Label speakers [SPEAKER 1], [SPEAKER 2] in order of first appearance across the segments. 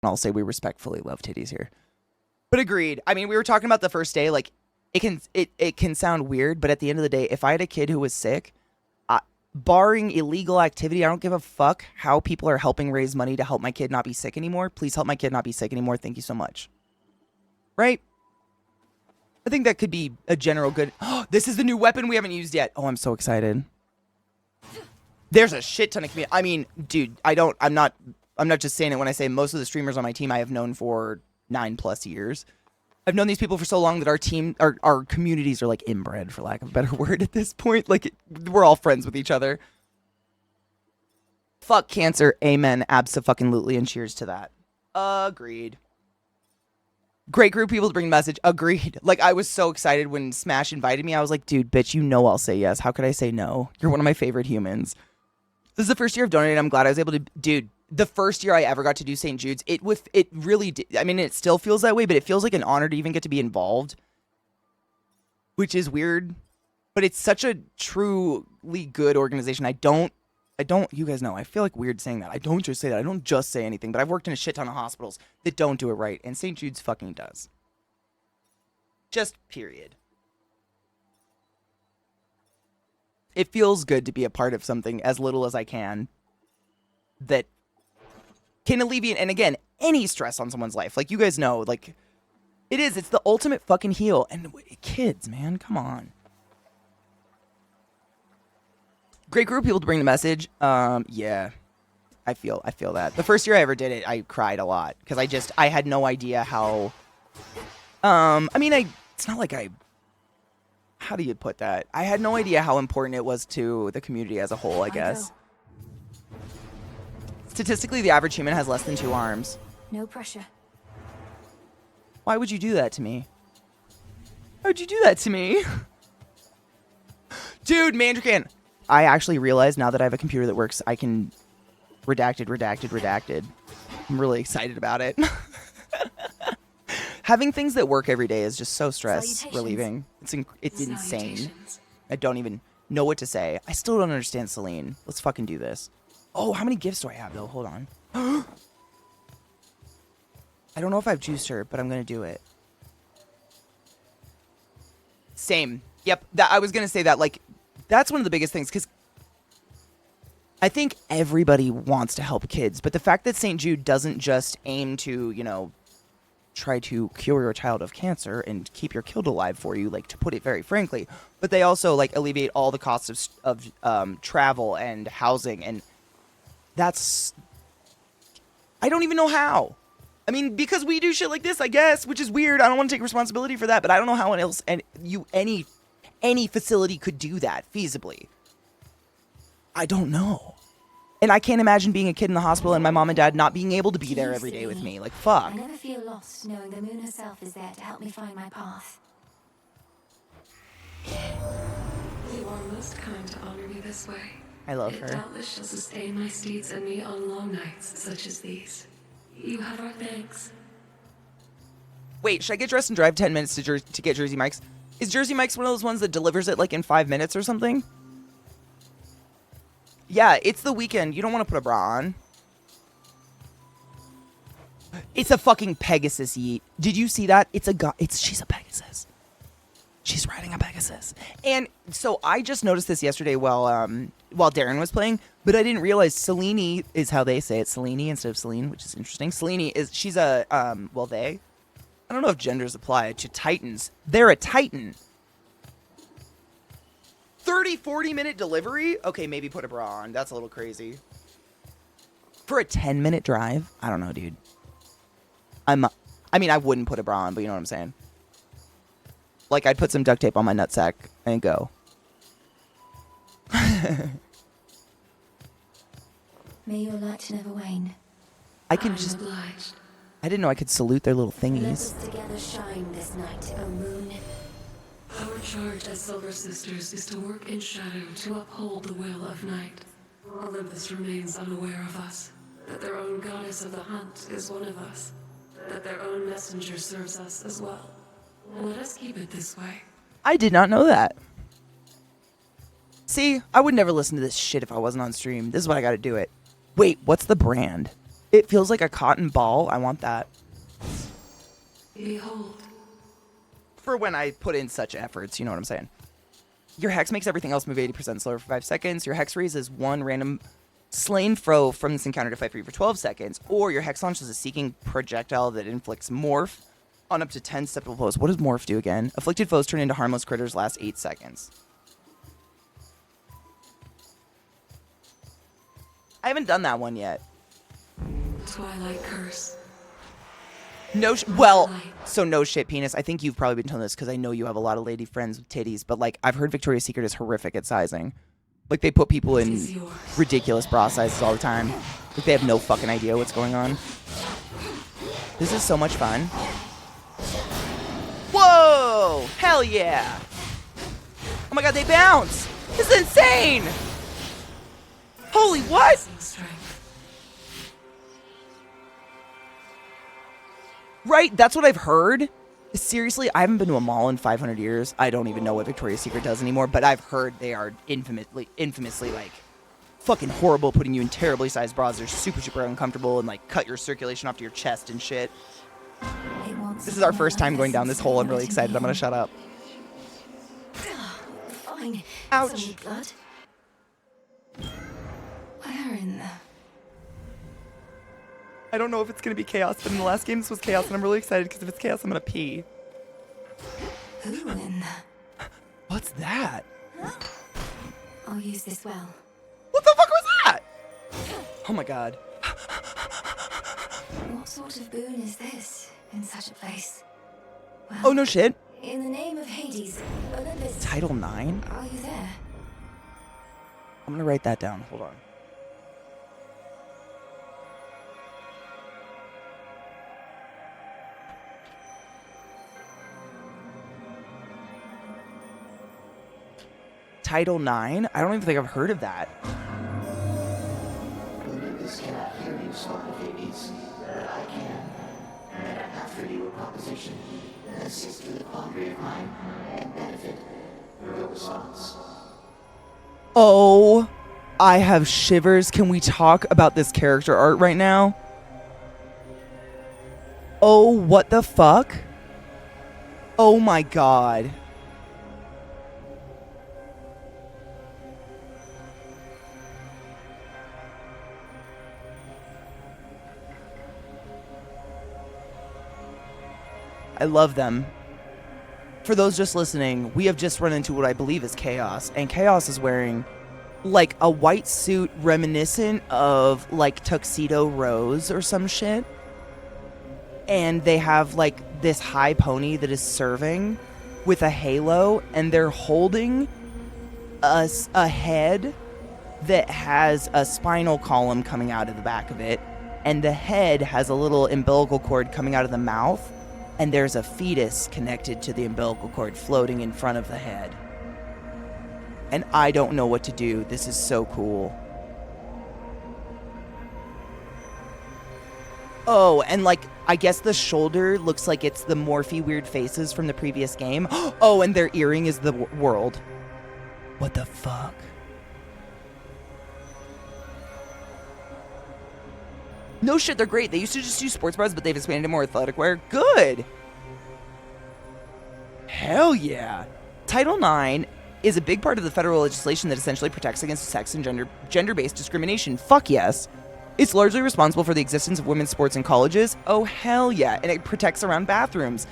[SPEAKER 1] I'll say we respectfully love titties here. But agreed. I mean, we were talking about the first day. Like, it can sound weird, but at the end of the day, if I had a kid who was sick, barring illegal activity, I don't give a fuck how people are helping raise money to help my kid not be sick anymore. Please help my kid not be sick anymore. Thank you so much. Right? I think that could be a general good. Oh, this is the new weapon we haven't used yet. Oh, I'm so excited. There's a shit ton of community. I mean, dude, I'm not just saying it when I say most of the streamers on my team I have known for 9+ years. I've known these people for so long that our communities are like inbred, for lack of a better word at this point. Like, we're all friends with each other. Fuck cancer. Amen. Abso-fucking-lutely, and cheers to that. Agreed. Great group of people to bring the message. Agreed. Like, I was so excited when Smash invited me. I was like, dude, bitch, you know I'll say yes. How could I say no? You're one of my favorite humans. This is the first year I've donated. I'm glad I was able to... Dude, the first year I ever got to do St. Jude's, it really did. I mean, it still feels that way, but it feels like an honor to even get to be involved, which is weird, but it's such a truly good organization. I don't, you guys know, I feel like weird saying that. I don't just say that. I don't just say anything, but I've worked in a shit ton of hospitals that don't do it right, and St. Jude's fucking does. Just period. It feels good to be a part of something as little as I can that can alleviate, and again, any stress on someone's life. Like, you guys know, like, it's the ultimate fucking heal. And kids, man, come on. Great group of people to bring the message. Yeah, I feel that. The first year I ever did it, I cried a lot because I had no idea how, I mean, it's not like how do you put that? I had no idea how important it was to the community as a whole, I guess. Statistically, the average human has less than 2 arms.
[SPEAKER 2] No pressure.
[SPEAKER 1] Why would you do that to me? Why would you do that to me? Dude, Mandrakan. I actually realized now that I have a computer that works, I can redacted. I'm really excited about it. Having things that work every day is just so stress relieving. It's insane. I don't even know what to say. I still don't understand Celine. Let's fucking do this. Oh, how many gifts do I have, though? Hold on. I don't know if I've juiced her, but I'm going to do it. Same. Yep. I was going to say that. Like, that's one of the biggest things, because I think everybody wants to help kids, but the fact that St. Jude doesn't just aim to, you know, try to cure your child of cancer and keep your kid alive for you, like, to put it very frankly, but they also, like, alleviate all the costs of travel and housing, and that's... I don't even know how. I mean, because we do shit like this, I guess, which is weird. I don't want to take responsibility for that, but I don't know how else any facility could do that feasibly. I don't know. And I can't imagine being a kid in the hospital and my mom and dad not being able to be there every day with me. Like, fuck.
[SPEAKER 2] I never feel lost knowing the moon herself is there to help me find my path.
[SPEAKER 3] You are most kind to honor me this way.
[SPEAKER 1] I love
[SPEAKER 3] It
[SPEAKER 1] her.
[SPEAKER 3] doubtless shall sustain my steeds and me on long nights such as these. You have our thanks.
[SPEAKER 1] Wait, should I get dressed and drive 10 minutes to get Jersey Mike's? Is Jersey Mike's one of those ones that delivers it like in 5 minutes or something? Yeah, it's the weekend. You don't want to put a bra on. It's a fucking Pegasus, yeet. Did you see that? She's a Pegasus. She's riding a Pegasus. And so I just noticed this yesterday while Darren was playing, but I didn't realize Selene is how they say it. Selene instead of Celine, which is interesting. Selene she's a, I don't know if genders apply to Titans. They're a Titan. 30-40 minute delivery? Okay, maybe put a bra on. That's a little crazy. For a 10-minute drive? I don't know, dude. I wouldn't put a bra on, but you know what I'm saying. Like, I'd put some duct tape on my nutsack and go.
[SPEAKER 2] May your light never wane.
[SPEAKER 1] I can
[SPEAKER 3] I'm
[SPEAKER 1] just...
[SPEAKER 3] obliged.
[SPEAKER 1] I didn't know I could salute their little
[SPEAKER 2] Let
[SPEAKER 1] thingies.
[SPEAKER 2] us together shine this night, O moon.
[SPEAKER 3] Our charge as Silver Sisters is to work in shadow to uphold the will of night. Olympus remains unaware of us, that their own goddess of the hunt is one of us, that their own messenger serves us as well. Let us keep it this way.
[SPEAKER 1] I did not know that. See, I would never listen to this shit if I wasn't on stream. This is why I gotta do it. Wait, what's the brand? It feels like a cotton ball. I want that.
[SPEAKER 3] Behold.
[SPEAKER 1] For when I put in such efforts, you know what I'm saying. Your hex makes everything else move 80% slower for 5 seconds. Your hex raises one random slain foe from this encounter to fight for you for 12 seconds. Or your hex launches a seeking projectile that inflicts morph on up to 10 steppable foes. What does morph do again? Afflicted foes turn into harmless critters last 8 seconds. I haven't done that one yet.
[SPEAKER 3] Twilight curse.
[SPEAKER 1] No, well, so no shit, penis. I think you've probably been telling this because I know you have a lot of lady friends with titties, but like I've heard Victoria's Secret is horrific at sizing. Like they put people in ridiculous bra sizes all the time. Like they have no fucking idea what's going on. This is so much fun. Whoa! Hell yeah! Oh my god, they bounce! This is insane! Holy what? Right, that's what I've heard. Seriously, I haven't been to a mall in 500 years. I don't even know what Victoria's Secret does anymore, but I've heard they are infamously like fucking horrible, putting you in terribly sized bras. They're super, super uncomfortable and like cut your circulation off to your chest and shit. This is our first time going down this hole. I'm really excited. I'm gonna shut up.
[SPEAKER 2] Fine.
[SPEAKER 1] Ouch.
[SPEAKER 2] Some blood. Where in the...
[SPEAKER 1] I don't know if it's gonna be chaos, but in the last game this was chaos, and I'm really excited because if it's chaos, I'm gonna pee.
[SPEAKER 2] Who in the...
[SPEAKER 1] What's that?
[SPEAKER 2] I'll use this well.
[SPEAKER 1] What the fuck was that? Oh my god.
[SPEAKER 2] What sort of boon is this in such a place? Well,
[SPEAKER 1] Oh no shit.
[SPEAKER 2] in the name of Hades, Olympus,
[SPEAKER 1] Title 9?
[SPEAKER 2] are you there?
[SPEAKER 1] I'm gonna write that down. Hold on. Title 9? I don't even think I've heard of that.
[SPEAKER 4] Olympus cannot hear you, son of Hades, but I can. And I have for you a proposition. Assist with a quandary of mine and benefit your response.
[SPEAKER 1] Oh, I have shivers. Can we talk about this character art right now? Oh, what the fuck? Oh my god. I love them. For those just listening, we have just run into what I believe is Chaos, and Chaos is wearing like a white suit reminiscent of like Tuxedo Rose or some shit. And they have like this high pony that is serving with a halo, and they're holding a head that has a spinal column coming out of the back of it, and the head has a little umbilical cord coming out of the mouth. And there's a fetus connected to the umbilical cord floating in front of the head. And I don't know what to do. This is so cool. Oh, and like, I guess the shoulder looks like it's the Morphe weird faces from the previous game. Oh, and their earring is the world. What the fuck? No shit, they're great. They used to just do sports bras, but they've expanded to more athletic wear. Good. Hell yeah. Title IX is a big part of the federal legislation that essentially protects against sex and gender-based discrimination. Fuck yes. It's largely responsible for the existence of women's sports in colleges. Oh, hell yeah. And it protects around bathrooms.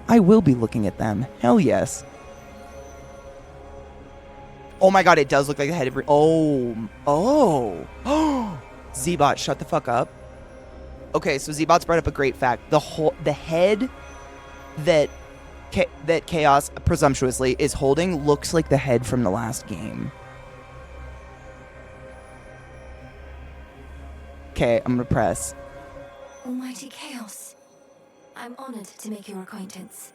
[SPEAKER 1] I will be looking at them. Hell yes. Oh my god, it does look like the head of... Oh. Z-Bot, shut the fuck up. Okay, so Z-Bot's brought up a great fact. The head that Chaos presumptuously is holding looks like the head from the last game. Okay, I'm gonna press.
[SPEAKER 2] Almighty Chaos. I'm honored to make your acquaintance.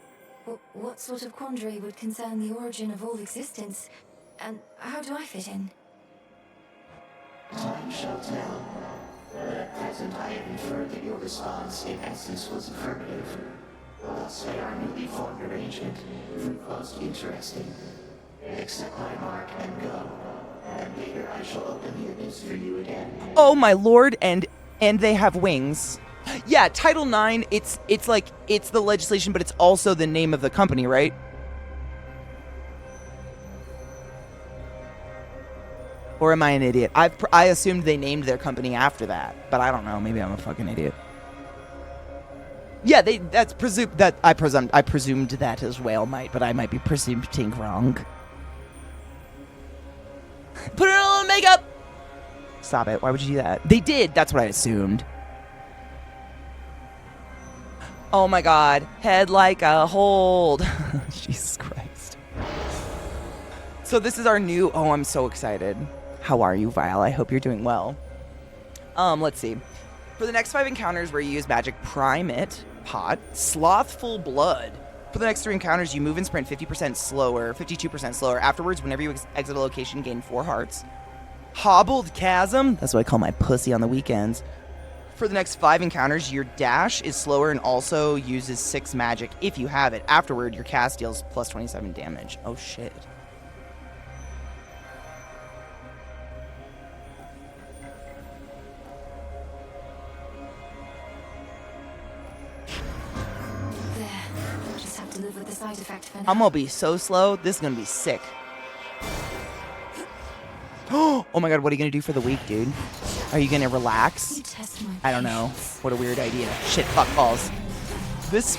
[SPEAKER 2] What sort of quandary would concern the origin of all existence? And how do I fit in?
[SPEAKER 4] Time shall tell. But at present I have inferred that your response in essence was affirmative. Thus may our newly formed arrangement prove most interesting. Accept my mark and go. And later I shall open the abyss for you again.
[SPEAKER 1] Oh my lord, and And they have wings. Yeah, Title IX, it's like, it's the legislation, but it's also the name of the company, right? Or am I an idiot? I assumed they named their company after that, but I don't know. Maybe I'm a fucking idiot. Yeah, I presumed that as well, but I might be presuming wrong. Put on a little makeup. Stop it. Why would you do that? They did. That's what I assumed. Oh my god. Head like a hold. Jesus Christ. So this is our new... Oh, I'm so excited. How are you, Vile? I hope you're doing well. Let's see. For the next 5 encounters where you use magic, prime it, pot, slothful blood. For the next 3 encounters, you move and sprint 50% slower, 52% slower. Afterwards, whenever you exit a location, gain 4 hearts. Hobbled chasm. That's what I call my pussy on the weekends. For the next 5 encounters, your dash is slower and also uses 6 magic if you have it. Afterward, your cast deals plus 27 damage. Oh, shit.
[SPEAKER 2] There. Just have to live with the side effect for now.
[SPEAKER 1] I'm gonna be so slow. This is gonna be sick. Oh my god, what are you gonna do for the week, dude? Are you gonna relax?
[SPEAKER 2] You test my
[SPEAKER 1] I don't know.
[SPEAKER 2] patience.
[SPEAKER 1] What a weird idea. Shit, fuck balls. This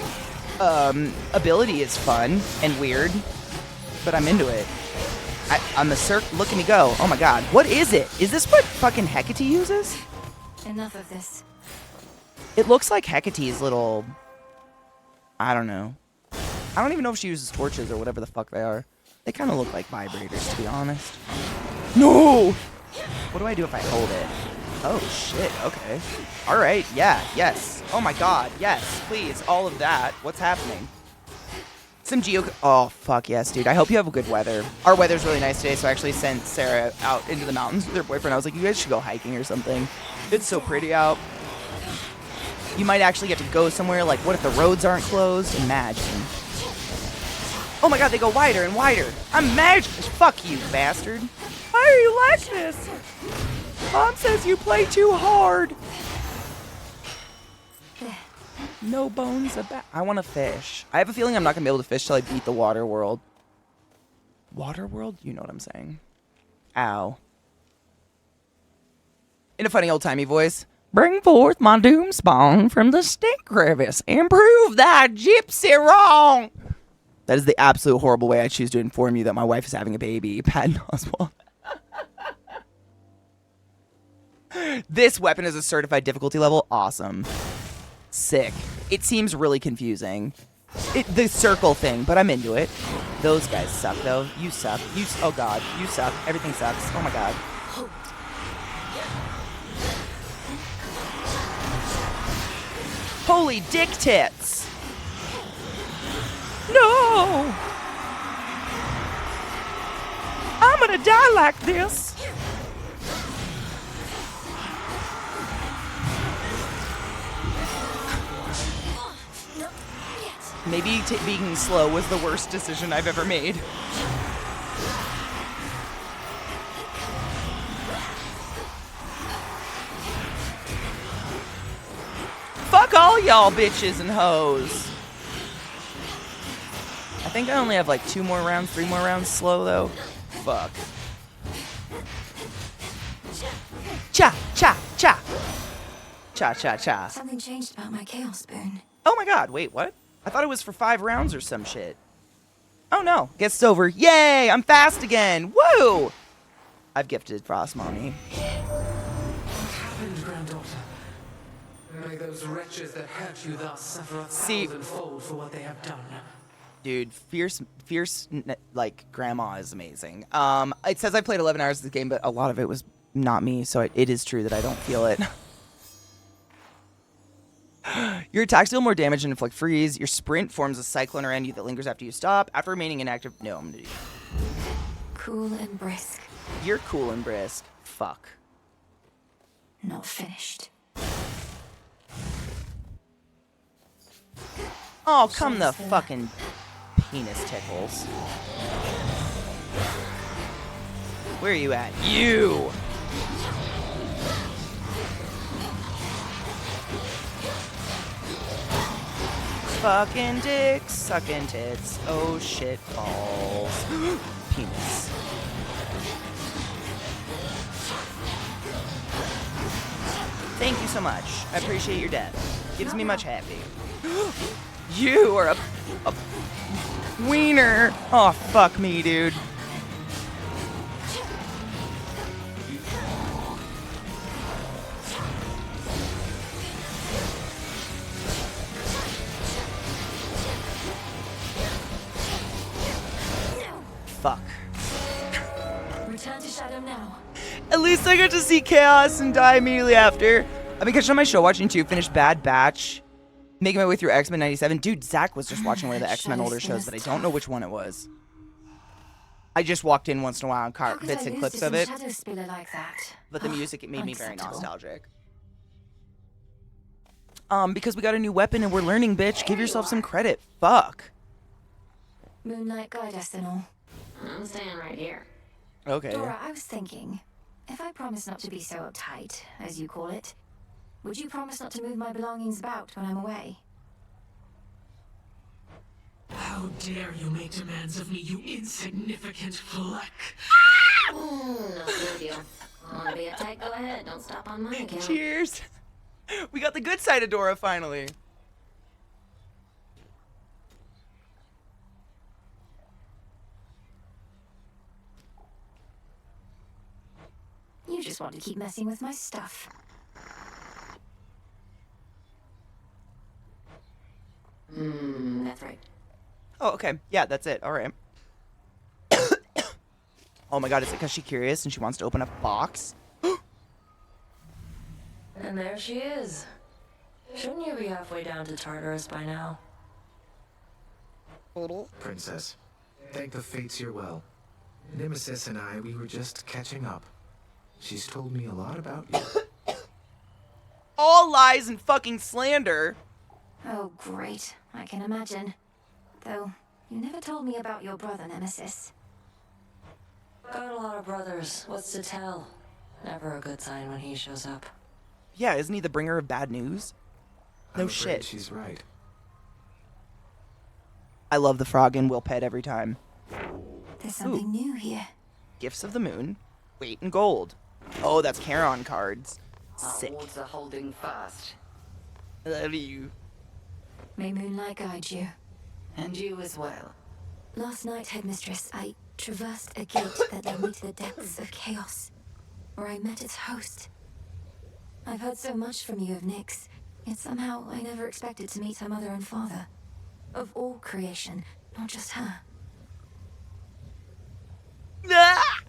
[SPEAKER 1] ability is fun and weird, but I'm into it. I'm a look at me go. Oh my god, what is it? Is this what fucking Hecate uses?
[SPEAKER 2] Enough of this.
[SPEAKER 1] It looks like Hecate's little... I don't know. I don't even know if she uses torches or whatever the fuck they are. They kind of look like vibrators, to be honest. No! What do I do if I hold it? Oh, shit. Okay. All right. Yeah. Yes. Oh, my God. Yes. Please. All of that. What's happening? Some Oh, fuck yes, dude. I hope you have a good weather. Our weather's really nice today, so I actually sent Sarah out into the mountains with her boyfriend. I was like, you guys should go hiking or something. It's so pretty out. You might actually get to go somewhere. Like, what if the roads aren't closed? Imagine. Oh my god, they go wider and wider. I'm mad. Fuck you, bastard. Why are you like this? Mom says you play too hard. No bones about. I want to fish. I have a feeling I'm not going to be able to fish till I beat the water world. Water world? You know what I'm saying. Ow. In a funny old-timey voice. Bring forth my doom spawn from the stink crevice and prove thy gypsy wrong. That is the absolute horrible way I choose to inform you that my wife is having a baby. Patton Oswalt. This weapon is a certified difficulty level. Awesome. Sick. It seems really confusing. The circle thing, but I'm into it. Those guys suck, though. You suck. Oh, God. You suck. Everything sucks. Oh, my God. Holy dick tits. No! I'm gonna die like this. Maybe being slow was the worst decision I've ever made. Fuck all y'all bitches and hoes. I think I only have like 3 more rounds slow though. Fuck. Cha, cha, cha. Cha, cha, cha.
[SPEAKER 2] Something changed about my chaos spoon.
[SPEAKER 1] Oh my god, wait, what? I thought it was for 5 rounds or some shit. Oh no, guess it's over. Yay, I'm fast again. Woo! I've gifted Frost Mommy.
[SPEAKER 3] What happened, granddaughter? May those wretches that hurt you thus suffer a thousandfold for what they have done.
[SPEAKER 1] Dude, fierce, like, grandma is amazing. It says I played 11 hours of this game, but a lot of it was not me, so it is true that I don't feel it. Your attacks deal more damage and inflict freeze. Your sprint forms a cyclone around you that lingers after you stop. After remaining inactive... No, I'm gonna do...
[SPEAKER 2] Cool and brisk.
[SPEAKER 1] You're cool and brisk. Fuck.
[SPEAKER 2] Not finished.
[SPEAKER 1] Oh, come the fucking penis tickles. Where are you at? You! Fucking dicks, sucking tits. Oh shit, balls. Penis. Thank you so much. I appreciate your death. Gives me much happy. You are a wiener. Oh, fuck me, dude. Fuck.
[SPEAKER 2] Return to Shadow now.
[SPEAKER 1] At least I got to see Chaos and die immediately after. I've been catching on my show watching too. Finished Bad Batch. Making my way through X-Men 97. Dude, Zach was just watching one of the X-Men older shows, but I don't know which one it was. I just walked in once in a while and caught bits and clips of it.
[SPEAKER 2] Like that?
[SPEAKER 1] But the music, it made me very
[SPEAKER 2] Unacceptable.
[SPEAKER 1] nostalgic. Because we got a new weapon and we're learning, bitch. Give yourself some credit. Fuck.
[SPEAKER 2] Moonlight guide us and all.
[SPEAKER 3] I'm staying right here.
[SPEAKER 1] Okay.
[SPEAKER 2] Dora, I was thinking, if I promise not to be so uptight, as you call it, would you promise not to move my belongings about when I'm away?
[SPEAKER 5] How dare you make demands of me, you insignificant fleck!
[SPEAKER 3] No big deal. Wanna be uptight? Go ahead. Don't stop on my account.
[SPEAKER 1] Cheers. We got the good side of Dora finally.
[SPEAKER 2] You just want to keep messing with my stuff.
[SPEAKER 3] That's right.
[SPEAKER 1] Oh, okay. Yeah, that's it. All right. Oh my god, is it because she's curious and she wants to open a box?
[SPEAKER 6] And there she is. Shouldn't you be halfway down to Tartarus by now?
[SPEAKER 7] Princess, thank the fates you're well. Nemesis and I, we were just catching up. She's told me a lot about you.
[SPEAKER 1] All lies and fucking slander.
[SPEAKER 2] Oh, great. I can imagine. Though, you never told me about your brother, Nemesis.
[SPEAKER 6] Got a lot of brothers. What's to tell? Never a good sign when he shows up.
[SPEAKER 1] Yeah, isn't he the bringer of bad news? No
[SPEAKER 7] I'm afraid
[SPEAKER 1] shit.
[SPEAKER 7] she's right.
[SPEAKER 1] I love the frog and will pet every time.
[SPEAKER 2] There's something new here.
[SPEAKER 1] Gifts of the moon. Weight in gold. Oh, that's Charon cards.
[SPEAKER 8] Our
[SPEAKER 1] Sick.
[SPEAKER 8] wards are holding fast.
[SPEAKER 1] Love you.
[SPEAKER 2] May Moonlight guide you.
[SPEAKER 8] And you as well.
[SPEAKER 2] Last night, Headmistress, I traversed a gate that led me to the depths of chaos, where I met its host. I've heard so much from you of Nyx, yet somehow I never expected to meet her mother and father. Of all creation, not just her.
[SPEAKER 1] Ah!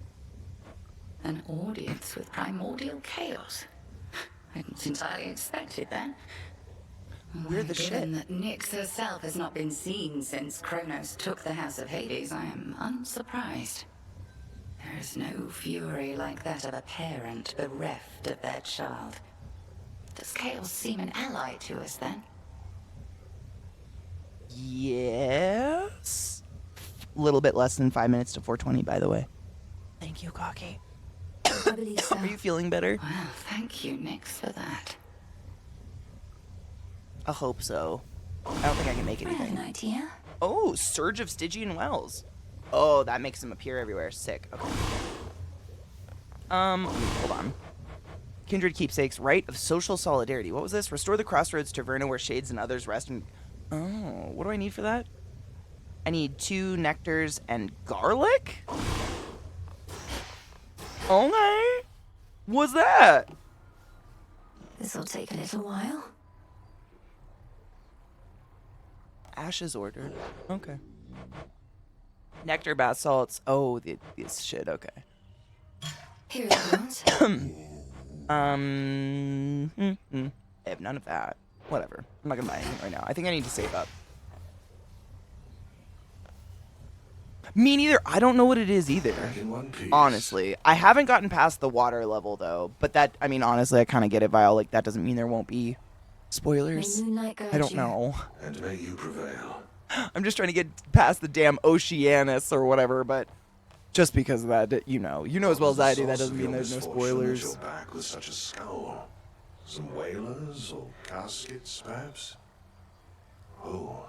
[SPEAKER 8] An audience with primordial chaos. I hadn't entirely expected that.
[SPEAKER 1] We're the
[SPEAKER 8] Given
[SPEAKER 1] shit.
[SPEAKER 8] that Nyx herself has not been seen since Kronos took the House of Hades, I am unsurprised. There is no fury like that of a parent bereft of their child. Does chaos seem an ally to us then?
[SPEAKER 1] Yes. A little bit less than 5 minutes to 4:20, by the way. Thank you, Cocky.
[SPEAKER 2] I believe so.
[SPEAKER 1] Are you feeling better?
[SPEAKER 8] Well, thank you, Nyx, for that.
[SPEAKER 1] I hope so. I don't think I can make
[SPEAKER 2] I have an
[SPEAKER 1] anything.
[SPEAKER 2] idea.
[SPEAKER 1] Oh, Surge of Stygian Wells. Oh, that makes them appear everywhere. Sick. Okay. Hold on. Kindred keepsakes, rite of social solidarity. What was this? Restore the crossroads taverna where shades and others rest and... Oh, what do I need for that? I need 2 nectars and garlic? Okay. What's that?
[SPEAKER 2] This'll take a little while.
[SPEAKER 1] Ashes ordered. Okay. Nectar bath salts. Oh, this shit. Okay.
[SPEAKER 2] Here it goes.
[SPEAKER 1] I have none of that. Whatever. I'm not gonna buy anything right now. I think I need to save up. Me neither. I don't know what it is either.
[SPEAKER 9] In one piece.
[SPEAKER 1] Honestly, I haven't gotten past the water level though. But that, I mean, honestly, I kind of get it, Vile. Like that doesn't mean there won't be
[SPEAKER 2] May
[SPEAKER 1] spoilers.
[SPEAKER 2] Moonlight guide
[SPEAKER 1] I don't
[SPEAKER 2] you.
[SPEAKER 1] know.
[SPEAKER 9] And may you prevail.
[SPEAKER 1] I'm just trying to get past the damn Oceanus or whatever, but just because of that, you know as well as I do, that doesn't mean there's no spoilers.
[SPEAKER 9] You're back with such a scowl. Some whalers or caskets, perhaps? Oh,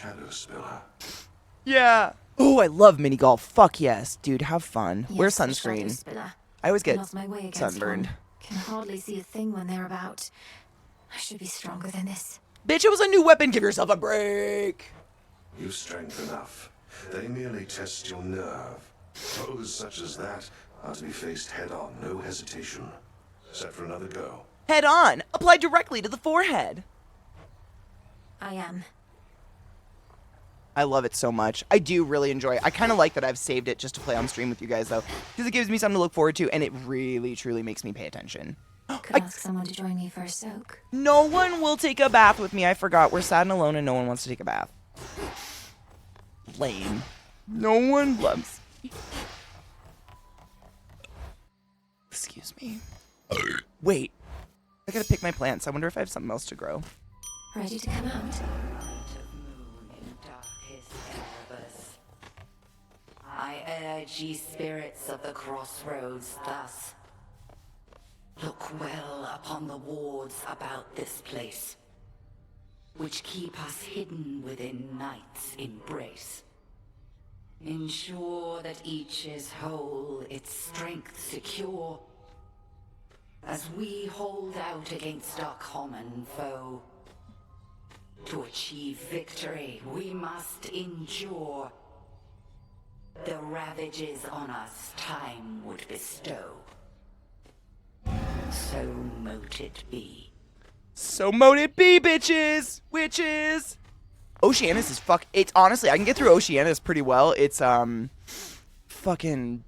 [SPEAKER 9] shadow spiller.
[SPEAKER 1] Yeah. Oh, I love mini golf. Fuck yes, dude. Have fun. Wear
[SPEAKER 2] Yes, the shadow
[SPEAKER 1] sunscreen.
[SPEAKER 2] spiller.
[SPEAKER 1] I always
[SPEAKER 2] I
[SPEAKER 1] get
[SPEAKER 2] lost my way against
[SPEAKER 1] sunburned.
[SPEAKER 2] one. Can hardly see a thing when they're about. I should be stronger than this.
[SPEAKER 1] Bitch, it was a new weapon. Give yourself a break.
[SPEAKER 9] You've strength enough. They merely test your nerve. Foes such as that are to be faced head-on, no hesitation. Set for another go.
[SPEAKER 1] Head on. Apply directly to the forehead.
[SPEAKER 2] I am.
[SPEAKER 1] I love it so much. I do really enjoy it. I kind of like that I've saved it just to play on stream with you guys, though, because it gives me something to look forward to, and it really, truly makes me pay attention.
[SPEAKER 2] Could ask someone to join me for a soak.
[SPEAKER 1] No one will take a bath with me. I forgot. We're sad and alone, and no one wants to take a bath. Lame. No one loves me. Excuse me. Wait. I gotta pick my plants. I wonder if I have something else to grow.
[SPEAKER 2] Ready to come out?
[SPEAKER 8] Moon in darkest Erebus. I urge ye spirits of the crossroads thus. Look well upon the wards about this place, which keep us hidden within night's embrace. Ensure that each is whole, its strength secure, as we hold out against our common foe. To achieve victory, we must endure the ravages on us time would bestow. So mote it be.
[SPEAKER 1] So mote it be, bitches! Witches! Oceanus is it's honestly, I can get through Oceanus pretty well. It's, fucking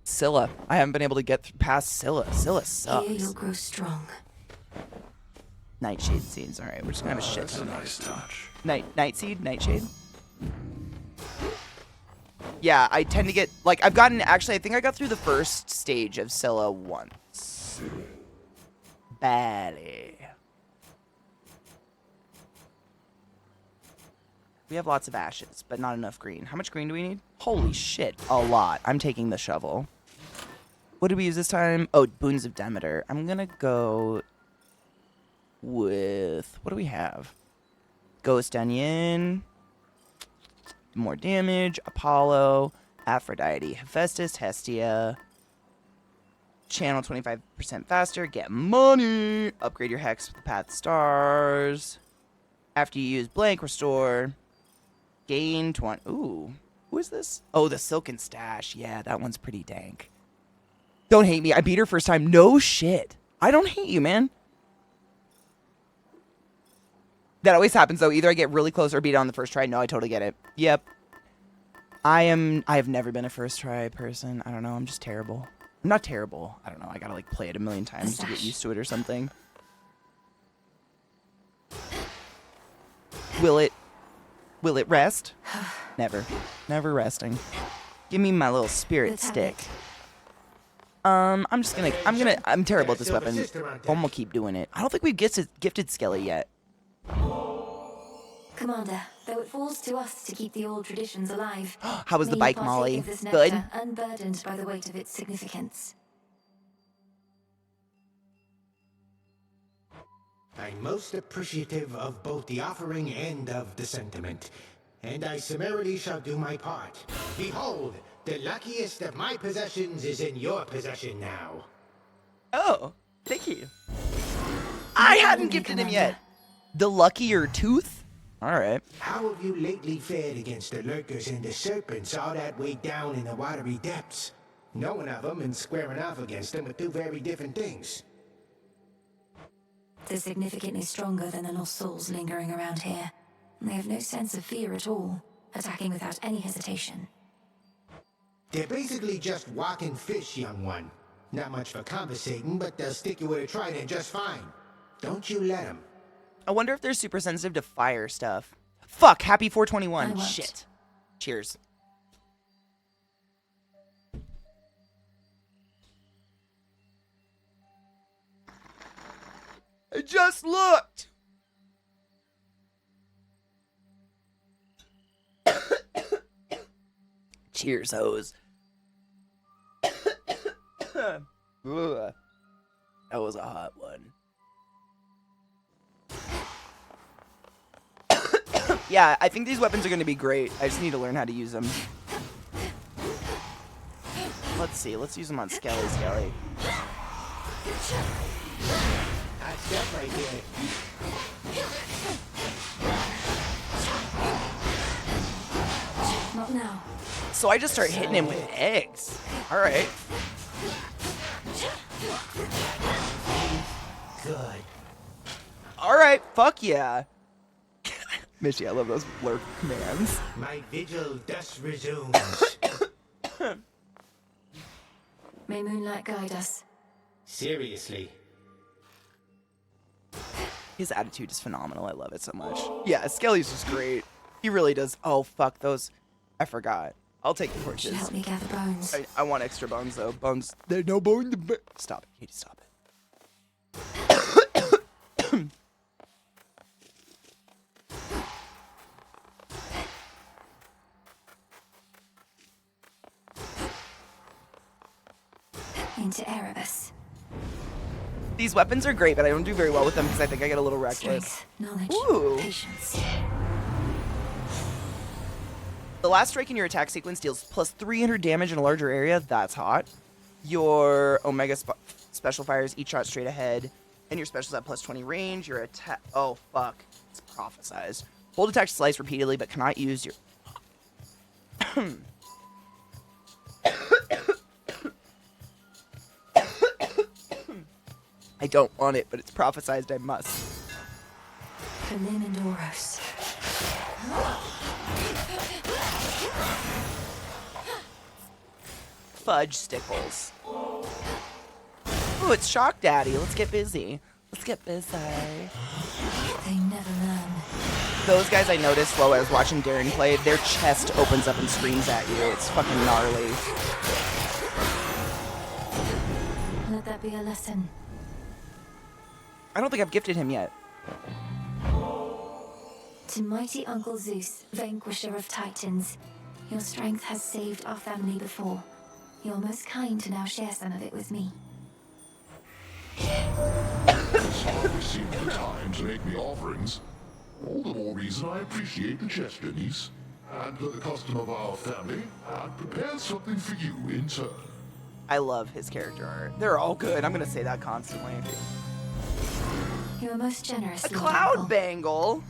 [SPEAKER 1] Scylla. I haven't been able to get past Scylla. Scylla sucks.
[SPEAKER 2] Here you'll grow strong.
[SPEAKER 1] Nightshade seeds. Alright, we're just gonna have a shit
[SPEAKER 9] That's a
[SPEAKER 1] ton.
[SPEAKER 9] nice touch.
[SPEAKER 1] Nightseed? Nightshade? Yeah, I tend to get, like, actually, I think I got through the first stage of Scylla once. Barely. We have lots of ashes, but not enough green. How much green do we need? Holy shit, a lot. I'm taking the shovel. What did we use this time? Oh, Boons of Demeter. I'm gonna go with, what do we have? Ghost Onion. More damage. Apollo. Aphrodite. Hephaestus. Hestia. Channel 25% faster. Get money. Upgrade your hex with the Path Stars. After you use blank, restore. Gain 20. Ooh. Who is this? Oh, the Silken Stash. Yeah, that one's pretty dank. Don't hate me. I beat her first time. No shit. I don't hate you, man. That always happens, though. Either I get really close or beat it on the first try. No, I totally get it. Yep. I have never been a first try person. I don't know. I'm just terrible. I'm not terrible. I don't know. I gotta, like, play it a million times to get used to it or something. Will it rest? Never. Never resting. Give me my little spirit stick. I'm terrible at this weapon. I'm gonna keep doing it. I don't think we've gifted Skelly yet.
[SPEAKER 2] Commander, though it falls to us to keep the old traditions alive.
[SPEAKER 1] How was the
[SPEAKER 2] may you
[SPEAKER 1] bike,
[SPEAKER 2] partake
[SPEAKER 1] Molly?
[SPEAKER 2] of this
[SPEAKER 1] Good?
[SPEAKER 2] nectar, unburdened by the weight of its significance.
[SPEAKER 10] I'm most appreciative of both the offering and of the sentiment, and I summarily shall do my part. Behold, the luckiest of my possessions is in your possession now.
[SPEAKER 1] Oh, thank you. I hadn't gifted him yet. The luckier tooth? Alright.
[SPEAKER 10] How have you lately fared against the lurkers and the serpents all that way down in the watery depths? Knowing of them and squaring off against them are two very different things.
[SPEAKER 2] They're significantly stronger than the lost souls lingering around here. They have no sense of fear at all, attacking without any hesitation.
[SPEAKER 10] They're basically just walking fish, young one. Not much for conversating, but they'll stick you with a trident just fine. Don't you let them.
[SPEAKER 1] I wonder if they're super sensitive to fire stuff. Fuck, happy 421.
[SPEAKER 2] I won't.
[SPEAKER 1] Shit. Cheers. I just looked. Cheers, hoes. Ugh. That was a hot one. Yeah, I think these weapons are going to be great. I just need to learn how to use them. Let's see. Let's use them on Skelly.
[SPEAKER 10] That's that right there.
[SPEAKER 2] Not now.
[SPEAKER 1] So I just start hitting him with eggs. All right.
[SPEAKER 10] Good.
[SPEAKER 1] All right. Fuck yeah. Mishy, I love those lurk commands.
[SPEAKER 10] My vigil thus resumes.
[SPEAKER 2] May moonlight guide us.
[SPEAKER 10] Seriously.
[SPEAKER 1] His attitude is phenomenal. I love it so much. Yeah, Skelly's just great. He really does. Oh, fuck those. I forgot. I'll take the
[SPEAKER 2] Should
[SPEAKER 1] torches.
[SPEAKER 2] help me gather bones.
[SPEAKER 1] I want extra bones, though. Bones. There's no bone to be. Stop it, Katie. Stop it.
[SPEAKER 2] Into Erebus.
[SPEAKER 1] These weapons are great, but I don't do very well with them because I think I get a little reckless.
[SPEAKER 2] Strength, knowledge,
[SPEAKER 1] Ooh.
[SPEAKER 2] patience.
[SPEAKER 1] The last strike in your attack sequence deals plus 300 damage in a larger area. That's hot. Your Omega special fires each shot straight ahead. And your specials have plus 20 range. Your attack... Oh, fuck. It's prophesized. Hold attack slice repeatedly, but cannot use your... I don't want it, but it's prophesized I must.
[SPEAKER 2] Kalimandoros.
[SPEAKER 1] Fudge stickles. Ooh, it's Shock Daddy. Let's get busy. Let's get busy.
[SPEAKER 2] They never learn.
[SPEAKER 1] Those guys I noticed while I was watching Darren play, their chest opens up and screams at you. It's fucking gnarly.
[SPEAKER 2] Let that be a lesson.
[SPEAKER 1] I don't think I've gifted him yet.
[SPEAKER 2] To mighty Uncle Zeus, vanquisher of titans, your strength has saved our family before. You're most kind to now share some of it with me.
[SPEAKER 11] It's hardly seemed the time to make me offerings. All the more reason I appreciate the gesture, niece. And per the custom of our family, I've prepared something for you in turn.
[SPEAKER 1] I love his character art. They're all good. I'm gonna say that constantly.
[SPEAKER 2] You are most generous.
[SPEAKER 1] A
[SPEAKER 2] Lord
[SPEAKER 1] cloud
[SPEAKER 2] Uncle.
[SPEAKER 1] bangle.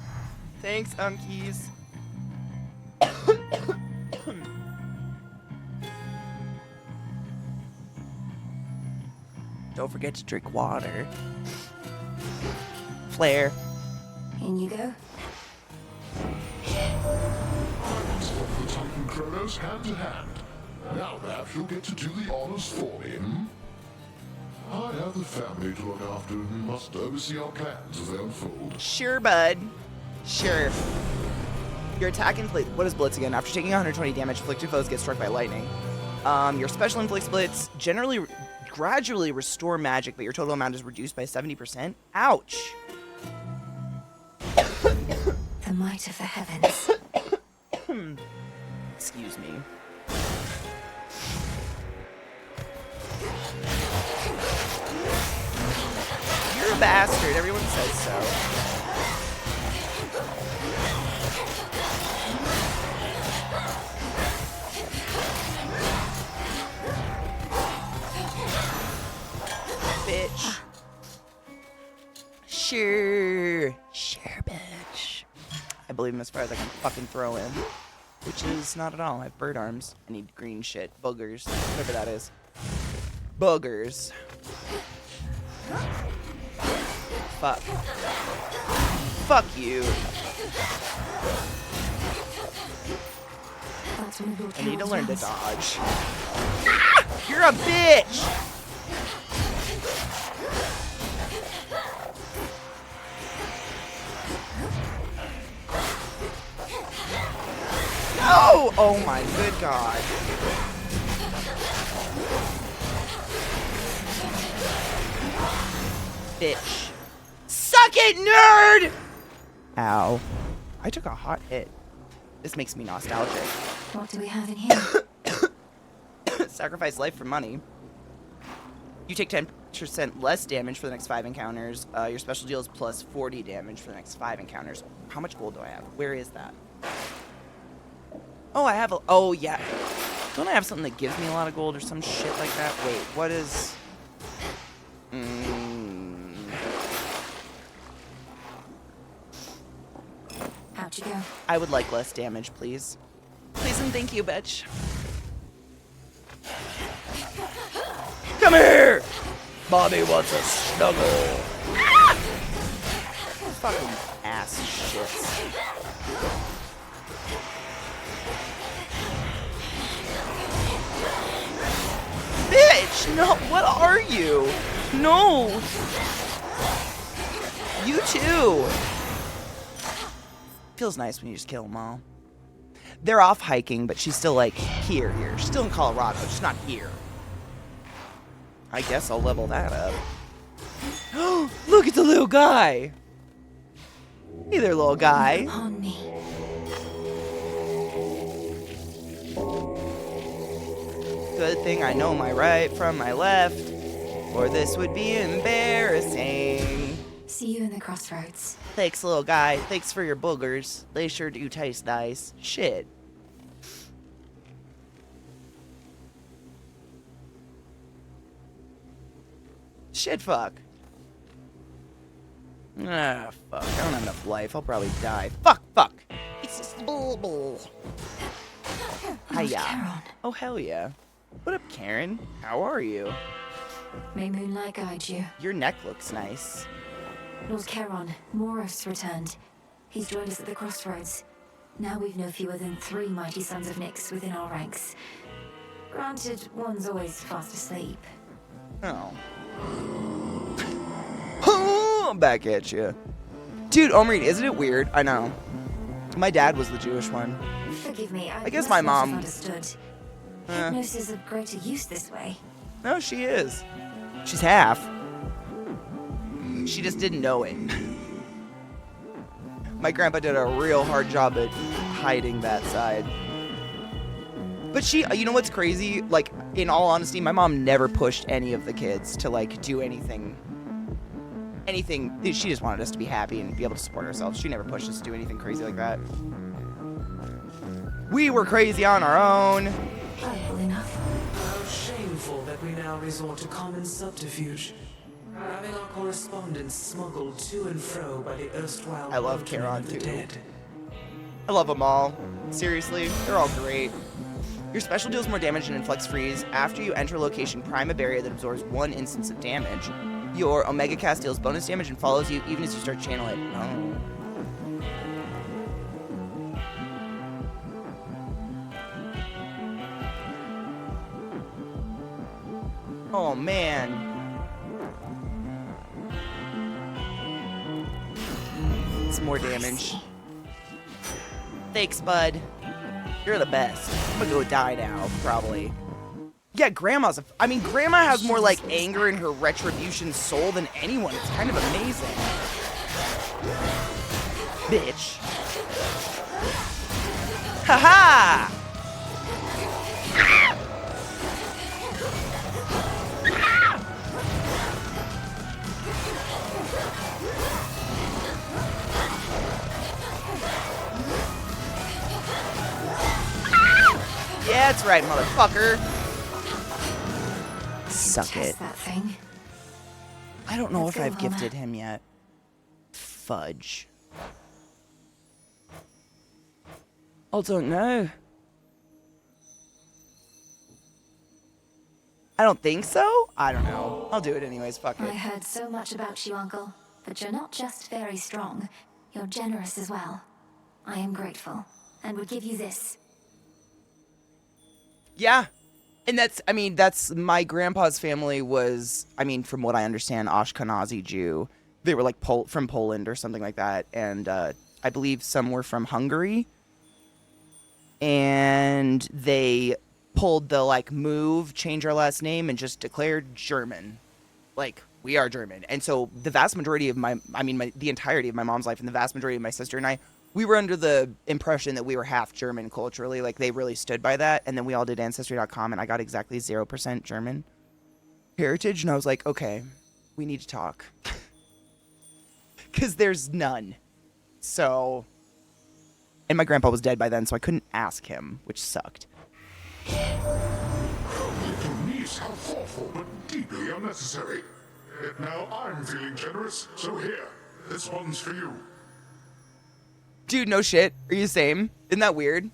[SPEAKER 1] Thanks, Unkies. Don't forget to drink water. Flare.
[SPEAKER 2] In you go.
[SPEAKER 11] Arms of the Titan Kronos hand to hand. Now perhaps you'll get to do the honors for me, hmm? I have the family to look after and must oversee our plans as they unfold.
[SPEAKER 1] Sure, bud. Sure. Your attack inflicts... What is Blitz again? After taking 120 damage, afflicted foes get struck by lightning. Your special inflicts Blitz generally... gradually restore magic, but your total amount is reduced by 70%. Ouch.
[SPEAKER 2] The might of the heavens.
[SPEAKER 1] Excuse me. You're a bastard. Everyone says so. Bitch. Sure, bitch. I believe him as far as I can fucking throw him. Which is not at all. I have bird arms. I need green shit. Boogers. Whatever that is. Boogers. Fuck. Fuck you.
[SPEAKER 2] That's one of your
[SPEAKER 1] I need to learn to
[SPEAKER 2] rounds.
[SPEAKER 1] dodge. Ah! You're a bitch! No! Oh my good god. Bitch. Suck it, nerd! Ow. I took a hot hit. This makes me nostalgic.
[SPEAKER 2] What do we have in here?
[SPEAKER 1] Sacrifice life for money. You take 20% less damage for the next 5 encounters. Your special deals plus 40 damage for the next 5 encounters. How much gold do I have? Where is that? Oh, I have a... Oh, yeah. Don't I have something that gives me a lot of gold or some shit like that? Wait, what is...
[SPEAKER 2] How'd you go?
[SPEAKER 1] I would like less damage, please. Please and thank you, bitch. Come here! Bobby wants a snuggle. Ah! Fucking ass shits. Bitch! No, what are you? No! You too! Feels nice when you just kill them all. They're off hiking, but she's still like here. She's still in Colorado, just not here. I guess I'll level that up. Look at the little guy! Hey there, little guy.
[SPEAKER 2] On me.
[SPEAKER 1] Good thing I know my right from my left, or this would be embarrassing.
[SPEAKER 2] See you in the crossroads.
[SPEAKER 1] Thanks, little guy. Thanks for your boogers. They sure do taste nice. Shit. Shit, fuck. Ah, fuck. I don't have enough life. I'll probably die. Fuck. It's just bull. Hiya. Oh, hell yeah. What up, Karen? How are you?
[SPEAKER 2] May moonlight guide you.
[SPEAKER 1] Your neck looks nice.
[SPEAKER 2] Lord Charon, Moros returned. He's joined us at the crossroads. Now we've no fewer than 3 mighty sons of Nyx within our ranks. Granted, one's always fast asleep.
[SPEAKER 1] Oh. I'm back at you. Dude, Omri, isn't it weird? I know. My dad was the Jewish one.
[SPEAKER 2] Forgive me, I
[SPEAKER 1] guess
[SPEAKER 2] must
[SPEAKER 1] my
[SPEAKER 2] not
[SPEAKER 1] mom...
[SPEAKER 2] have understood. Hypnosis of greater use this way.
[SPEAKER 1] No, she is. She's half. She just didn't know it. My grandpa did a real hard job at hiding that side. But she, you know what's crazy? Like, in all honesty, my mom never pushed any of the kids to, like, do anything. She just wanted us to be happy and be able to support ourselves. She never pushed us to do anything crazy like that. We were crazy on our own.
[SPEAKER 2] Well enough.
[SPEAKER 5] How shameful that we now resort to common subterfuge. Having our correspondence smuggled to and fro by the erstwhile
[SPEAKER 1] I love
[SPEAKER 5] boatmen
[SPEAKER 1] Charon
[SPEAKER 5] of the
[SPEAKER 1] too.
[SPEAKER 5] dead.
[SPEAKER 1] I love them all. Seriously, they're all great. Your special deals more damage and inflicts freeze. After you enter a location, prime a barrier that absorbs 1 instance of damage. Your Omega cast deals bonus damage and follows you even as you start channel it. Oh. Oh man. Some more damage. Thanks, bud. You're the best. I'm gonna go die now, probably. Yeah, Grandma has more like anger in her retribution soul than anyone. It's kind of amazing. Bitch. Haha! Yeah, that's right, motherfucker. Suck it.
[SPEAKER 2] That thing.
[SPEAKER 1] I don't know
[SPEAKER 2] Let's
[SPEAKER 1] if
[SPEAKER 2] go,
[SPEAKER 1] I've
[SPEAKER 2] Mama.
[SPEAKER 1] gifted him yet. Fudge. I don't know. I don't think so? I don't know. I'll do it anyways, fuck
[SPEAKER 2] I
[SPEAKER 1] it.
[SPEAKER 2] heard so much about you, Uncle. But you're not just very strong, you're generous as well. I am grateful, and would give you this.
[SPEAKER 1] Yeah. And that's my grandpa's family was, from what I understand, Ashkenazi Jew. They were like from Poland or something like that. And I believe some were from Hungary. And they pulled the change our last name and just declared German. Like, we are German. And so the vast majority of the entirety of my mom's life and the vast majority of my sister and I, we were under the impression that we were half German culturally. Like, they really stood by that. And then we all did Ancestry.com, and I got exactly 0% German. heritage, and I was like, okay, we need to talk. Because there's none. So, and my grandpa was dead by then, so I couldn't ask him, which sucked.
[SPEAKER 11] Little niece, how thoughtful, but deeply unnecessary. Yet now I'm feeling generous, so here, this one's for you.
[SPEAKER 1] Dude, no shit. Are you the same? Isn't that weird?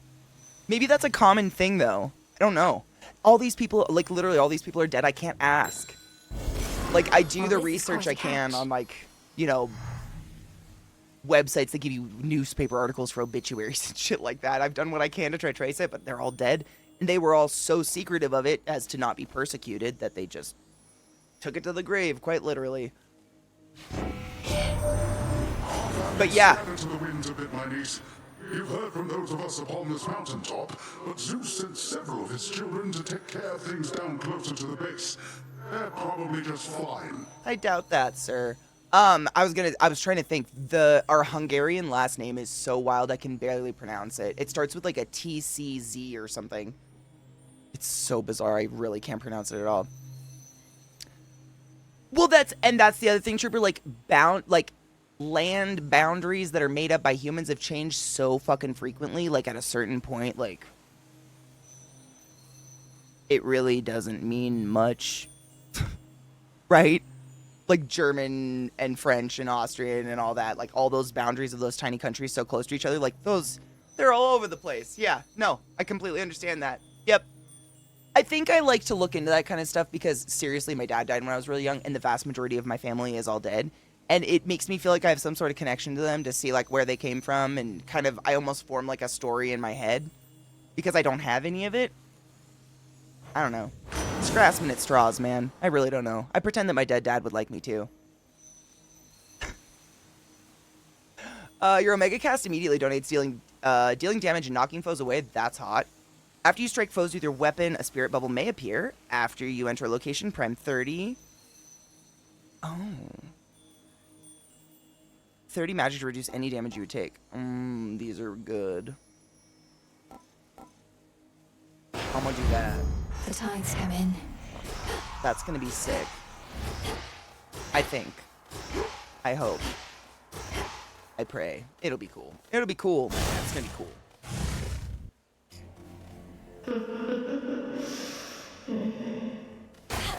[SPEAKER 1] Maybe that's a common thing, though. I don't know. All these people, like, literally all these people are dead. I can't ask. Like, I do the research I can on, like, you know, websites that give you newspaper articles for obituaries and shit like that. I've done what I can to try to trace it, but they're all dead. And they were all so secretive of it as to not be persecuted that they just took it to the grave, quite literally. But yeah.
[SPEAKER 11] Scatter to the winds a bit, my niece. You've heard from those of us upon this mountaintop, but Zeus sent several of his children to take care of things down closer to the base. They're probably just fine.
[SPEAKER 1] I doubt that, sir. I was trying to think. Our Hungarian last name is so wild I can barely pronounce it. It starts with like a TCZ or something. It's so bizarre. I really can't pronounce it at all. Well, that's the other thing, Trooper. Like land boundaries that are made up by humans have changed so fucking frequently. Like at a certain point, like it really doesn't mean much, right? Like German and French and Austrian and all that, like all those boundaries of those tiny countries so close to each other, like those, they're all over the place. Yeah, no, I completely understand that. Yep. I think I like to look into that kind of stuff because seriously, my dad died when I was really young and the vast majority of my family is all dead. And it makes me feel like I have some sort of connection to them to see like where they came from and kind of, I almost form like a story in my head because I don't have any of it. I don't know. Just grasping at straws, man. I really don't know. I pretend that my dead dad would like me too. Your Omega cast immediately donates dealing damage and knocking foes away. That's hot. After you strike foes with your weapon, a spirit bubble may appear. After you enter a location, prime 30. Oh. 30 magic to reduce any damage you would take. These are good. I'm gonna do that.
[SPEAKER 2] The tides come in.
[SPEAKER 1] That's gonna be sick. I think. I hope. I pray. It'll be cool. It'll be cool, man. It's gonna be cool.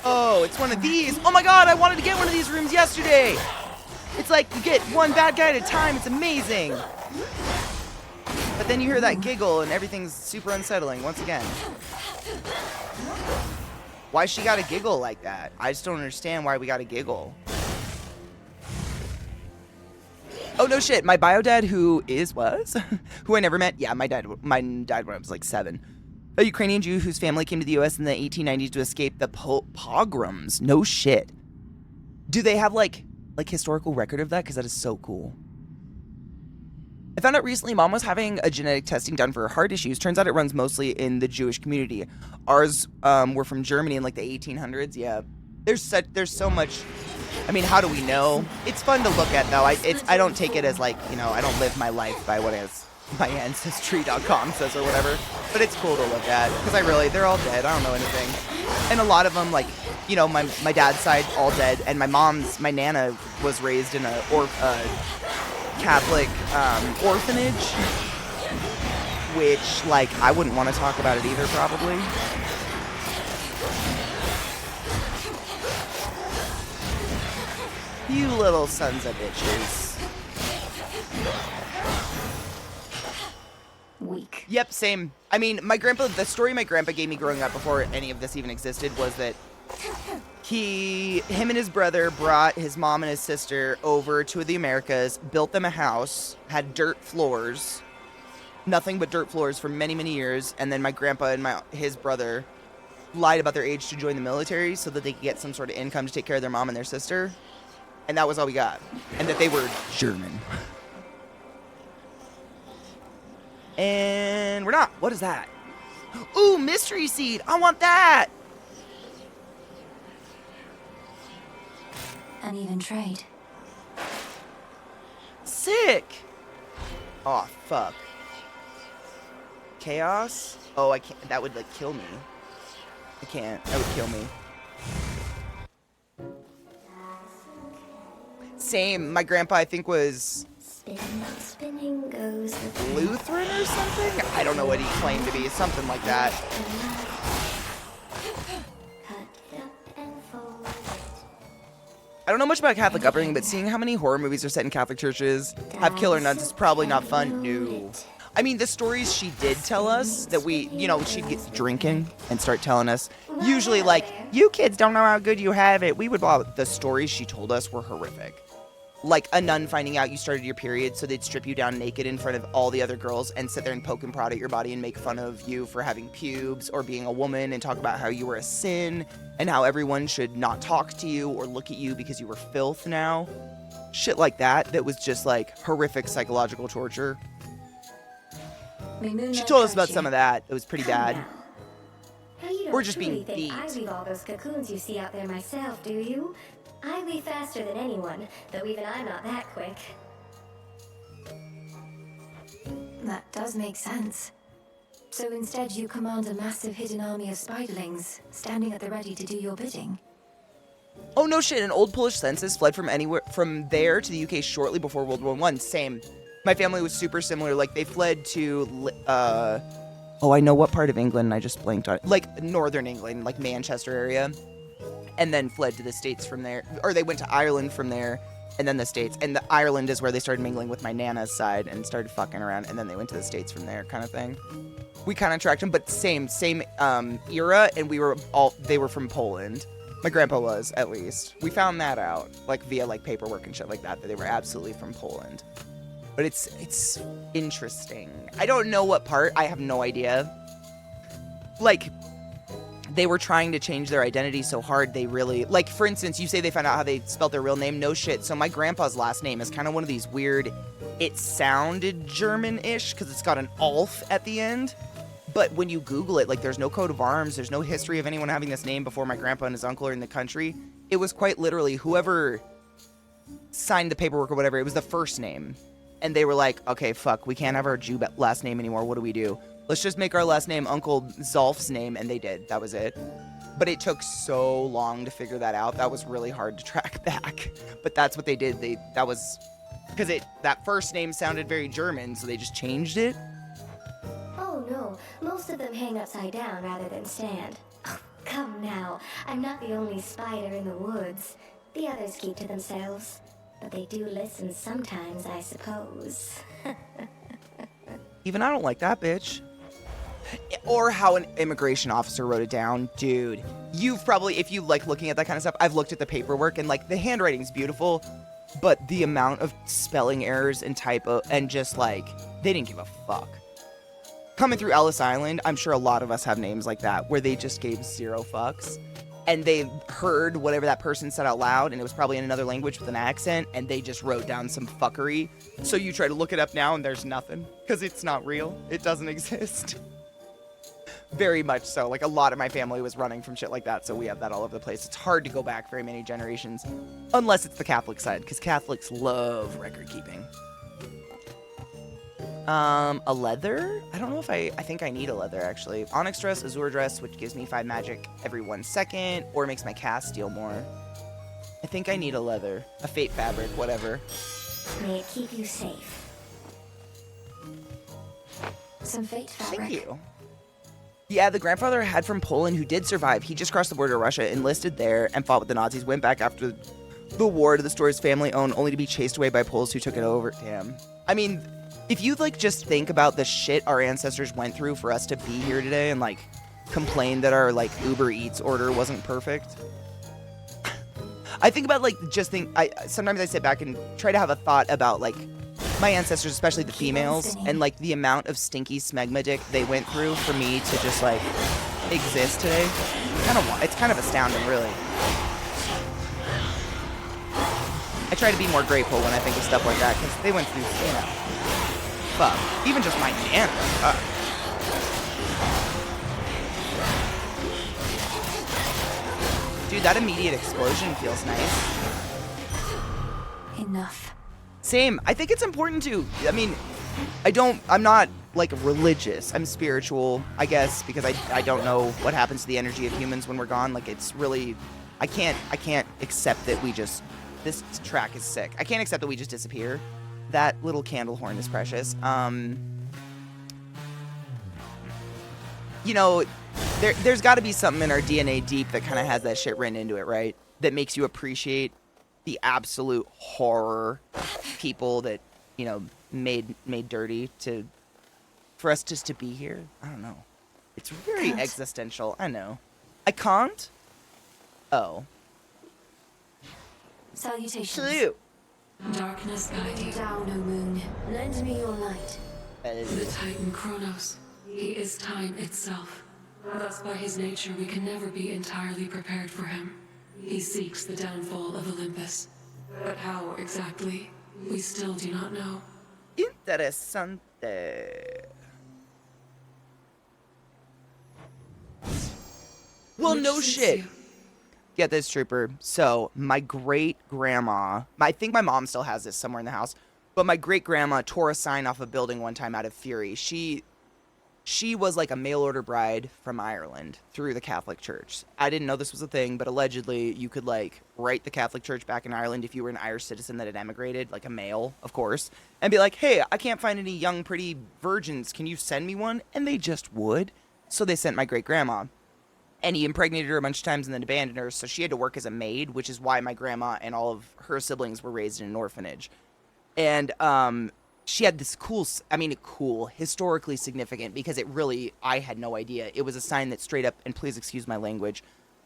[SPEAKER 1] Oh, it's one of these. Oh my god, I wanted to get one of these rooms yesterday. It's like you get one bad guy at a time. It's amazing. But then you hear that giggle and everything's super unsettling once again. Why she gotta giggle like that? I just don't understand why we gotta giggle. Oh no shit, my bio dad who who I never met. Yeah, mine died when I was like 7. A Ukrainian Jew whose family came to the US in the 1890s to escape the pogroms. No shit. Do they have like historical record of that? Because that is so cool. I found out recently Mom was having a genetic testing done for her heart issues. Turns out it runs mostly in the Jewish community. Ours were from Germany in like the 1800s. Yeah, there's so much. I mean, how do we know? It's fun to look at though. I don't take it as like, you know, I don't live my life by what my ancestry.com says or whatever. But it's cool to look at because they're all dead. I don't know anything. And a lot of them, like, you know, my dad's side all dead, and my nana was raised in a Catholic orphanage, which, like, I wouldn't want to talk about it either, probably. You little sons of bitches.
[SPEAKER 2] Weak.
[SPEAKER 1] Yep, same. I mean, the story my grandpa gave me growing up before any of this even existed was that him and his brother brought his mom and his sister over to the Americas, built them a house, had dirt floors, nothing but dirt floors for many, many years, and then my grandpa and his brother lied about their age to join the military so that they could get some sort of income to take care of their mom and their sister, and that was all we got, and that they were German. And we're not. What is that? Ooh, mystery seed. I want that.
[SPEAKER 2] Uneven trade.
[SPEAKER 1] Sick. Oh, fuck. Chaos? Oh, I can't. That would, like, kill me. I can't. That would kill me. Same. My grandpa, I think, was
[SPEAKER 2] Spinning goes the
[SPEAKER 1] Lutheran or something. I don't know what he claimed to be. Something like that. I don't know much about Catholic upbringing, but seeing how many horror movies are set in Catholic churches, have killer nuns, is probably not fun. No. I mean, the stories she did tell us that she'd get drinking and start telling us, usually like, you kids don't know how good you have it. We would blah. The stories she told us were horrific. Like a nun finding out you started your period, so they'd strip you down naked in front of all the other girls and sit there and poke and prod at your body and make fun of you for having pubes or being a woman and talk about how you were a sin and how everyone should not talk to you or look at you because you were filth now. Shit like that was just like horrific psychological torture. She told us about some of that. It was pretty bad. Or just being beat.
[SPEAKER 2] I weave all those cocoons you see out there myself, do you? I weave faster than anyone, though even I'm not that quick. That does make sense. So instead you command a massive hidden army of spiderlings, standing at the ready to do your bidding.
[SPEAKER 1] Oh no shit, an old Polish census fled from there to the UK shortly before World War I. Same. My family was super similar. Like, they fled to, I know what part of England, I just blanked on it. Like, northern England, like Manchester area. And then fled to the States from there. Or they went to Ireland from there, and then the States. And the Ireland is where they started mingling with my Nana's side and started fucking around, and then they went to the States from there, kind of thing. We kind of tracked them, but same era, and they were from Poland. My grandpa was, at least. We found that out, like, via, like, paperwork and shit like that they were absolutely from Poland. But it's interesting. I don't know what part. I have no idea. Like, they were trying to change their identity so hard they really... Like, for instance, you say they found out how they spelled their real name. No shit. So my grandpa's last name is kind of one of these weird... It sounded German-ish because it's got an Alf at the end. But when you Google it, like, there's no coat of arms. There's no history of anyone having this name before my grandpa and his uncle are in the country. It was quite literally whoever signed the paperwork or whatever. It was the first name. And they were like, okay, fuck, we can't have our Jew last name anymore. What do we do? Let's just make our last name Uncle Zolf's name. And they did. That was it. But it took so long to figure that out. That was really hard to track back. But that's what they did. That was because that first name sounded very German, so they just changed it.
[SPEAKER 2] Oh no, most of them hang upside down rather than stand. Oh, come now, I'm not the only spider in the woods. The others keep to themselves. But they do listen sometimes, I suppose.
[SPEAKER 1] Even I don't like that bitch. Or how an immigration officer wrote it down. Dude, you've probably, if you like looking at that kind of stuff, I've looked at the paperwork and like the handwriting's beautiful, but the amount of spelling errors and typo and just like, they didn't give a fuck. Coming through Ellis Island, I'm sure a lot of us have names like that where they just gave zero fucks. And they heard whatever that person said out loud, and it was probably in another language with an accent, and they just wrote down some fuckery. So you try to look it up now, and there's nothing, because it's not real. It doesn't exist. Very much so. Like, a lot of my family was running from shit like that, so we have that all over the place. It's hard to go back very many generations, unless it's the Catholic side, because Catholics love record keeping. A leather? I don't know if I think I need a leather, actually. Onyx dress, azure dress, which gives me 5 magic every 1 second, or makes my cast deal more. I think I need a leather. A fate fabric, whatever.
[SPEAKER 2] May it keep you safe. Some fate fabric.
[SPEAKER 1] Thank you. Yeah, the grandfather I had from Poland who did survive. He just crossed the border to Russia, enlisted there, and fought with the Nazis, went back after the war to the store his family owned, only to be chased away by Poles who took it over. Damn. I mean... If you, like, just think about the shit our ancestors went through for us to be here today and, like, complain that our, like, Uber Eats order wasn't perfect. I think about, like, sometimes I sit back and try to have a thought about, like, my ancestors, especially the females, and, like, the amount of stinky smegma dick they went through for me to just, like, exist today. It's kind of astounding, really. I try to be more grateful when I think of stuff like that, because they went through, you know... Fuck. Even just my Nana. Dude, that immediate explosion feels nice.
[SPEAKER 2] Enough.
[SPEAKER 1] Same. I think it's important to, I mean, I'm not, like, religious. I'm spiritual, I guess, because I don't know what happens to the energy of humans when we're gone. Like, it's really, I can't accept that we just This track is sick. I can't accept that we just disappear. That little candle horn is precious. You know, there's got to be something in our DNA deep that kind of has that shit written into it, right? That makes you appreciate the absolute horror people that, you know, made dirty for us just to be here. I don't know. It's very existential. I know. I can't? Oh.
[SPEAKER 2] Salutations.
[SPEAKER 1] Salute.
[SPEAKER 3] Darkness guide you.
[SPEAKER 2] Down, O moon. Lend me your light.
[SPEAKER 3] The Titan Kronos. He is time itself. Thus, by his nature, we can never be entirely prepared for him. He seeks the downfall of Olympus. But how exactly, we still do not know.
[SPEAKER 1] Interessante. Well,
[SPEAKER 3] Which
[SPEAKER 1] no
[SPEAKER 3] suits
[SPEAKER 1] shit.
[SPEAKER 3] you.
[SPEAKER 1] Get this, Trooper. So, my great-grandma, I think my mom still has this somewhere in the house, but my great-grandma tore a sign off a building one time out of fury. She was like a mail-order bride from Ireland through the Catholic Church. I didn't know this was a thing, but allegedly you could, like, write the Catholic Church back in Ireland if you were an Irish citizen that had emigrated, like a male, of course, and be like, hey, I can't find any young, pretty virgins. Can you send me one? And they just would. So they sent my great-grandma. And he impregnated her a bunch of times and then abandoned her, so she had to work as a maid, which is why my grandma and all of her siblings were raised in an orphanage. And she had this cool, historically significant, because it really, I had no idea. It was a sign that straight up, and please excuse my language,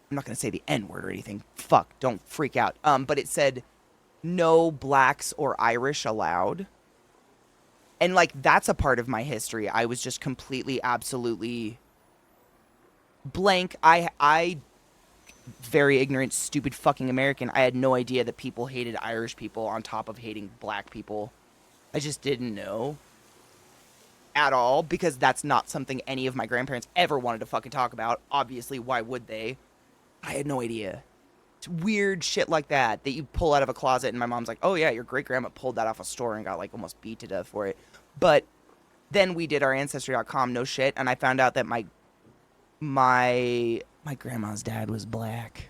[SPEAKER 1] I'm not going to say the N-word or anything. Fuck, don't freak out. But it said, no blacks or Irish allowed. And, like, that's a part of my history. I was just completely, absolutely blank. I very ignorant, stupid fucking American. I had no idea that people hated Irish people on top of hating black people. I just didn't know at all, because that's not something any of my grandparents ever wanted to fucking talk about. Obviously, why would they? I had no idea. It's weird shit like that you pull out of a closet, and my mom's like, oh yeah, your great-grandma pulled that off a store and got, like, almost beat to death for it. But then we did our Ancestry.com, no shit, and I found out that my grandma's dad was black.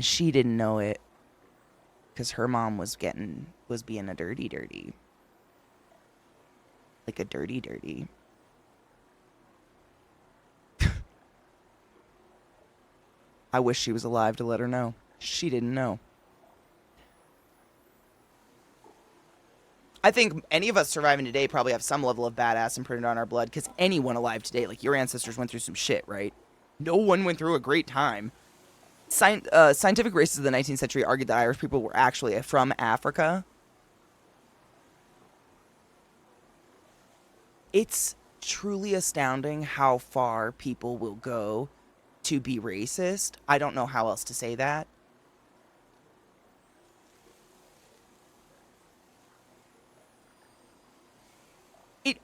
[SPEAKER 1] She didn't know it, because her mom was being a dirty. Like a dirty. I wish she was alive to let her know. She didn't know. I think any of us surviving today probably have some level of badass imprinted on our blood, because anyone alive today, like your ancestors went through some shit, right? No one went through a great time. Scientific racists of the 19th century argued that Irish people were actually from Africa. It's truly astounding how far people will go to be racist. I don't know how else to say that.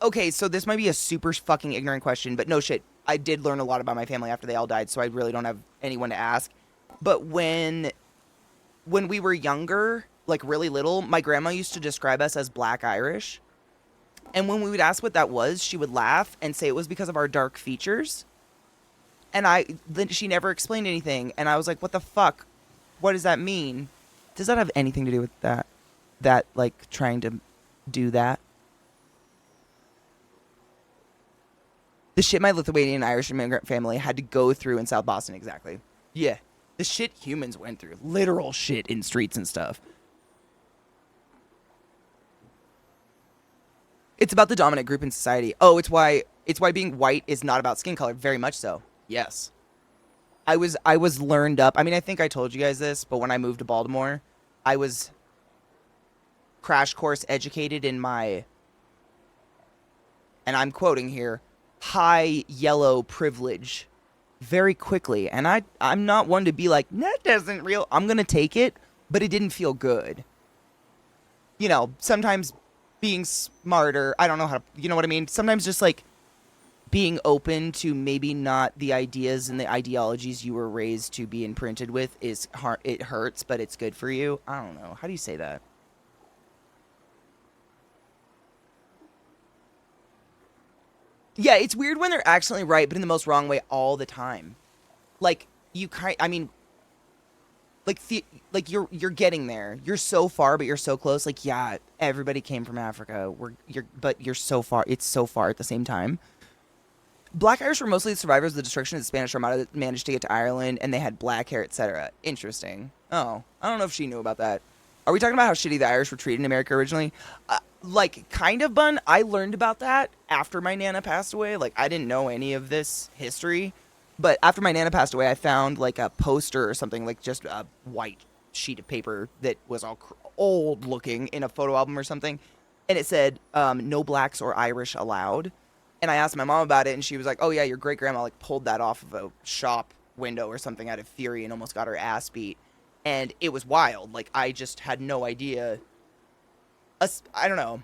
[SPEAKER 1] Okay, so this might be a super fucking ignorant question, but no shit. I did learn a lot about my family after they all died, so I really don't have anyone to ask. But when we were younger, like really little, my grandma used to describe us as Black Irish. And when we would ask what that was, she would laugh and say it was because of our dark features. And then she never explained anything. And I was like, what the fuck? What does that mean? Does that have anything to do with that? That, like, trying to do that? The shit my Lithuanian and Irish immigrant family had to go through in South Boston, exactly. Yeah. The shit humans went through. Literal shit in streets and stuff. It's about the dominant group in society. Oh, it's why being white is not about skin color. Very much so. Yes. I was learned up. I mean, I think I told you guys this, but when I moved to Baltimore, I was crash course educated in my, and I'm quoting here, high yellow privilege very quickly. And I'm not one to be like, that doesn't real. I'm going to take it, but it didn't feel good. You know, sometimes being smarter, I don't know how to, you know what I mean? Sometimes just like being open to maybe not the ideas and the ideologies you were raised to be imprinted with is hard. It hurts, but it's good for you. I don't know. How do you say that? Yeah, it's weird when they're accidentally right, but in the most wrong way all the time. Like, like you're getting there. You're so far, but you're so close. Like, yeah, everybody came from Africa. But you're so far. It's so far at the same time. Black Irish were mostly the survivors of the destruction of the Spanish Armada that managed to get to Ireland, and they had black hair, etc. Interesting. Oh, I don't know if she knew about that. Are we talking about how shitty the Irish were treated in America originally? Like, kind of, Bun. I learned about that after my Nana passed away. Like, I didn't know any of this history. But after my Nana passed away, I found, like, a poster or something, like just a white sheet of paper that was all old looking in a photo album or something. And it said, no blacks or Irish allowed. And I asked my mom about it, and she was like, oh, yeah, your great-grandma, like, pulled that off of a shop window or something out of fury and almost got her ass beat. And it was wild. Like, I just had no idea. I don't know.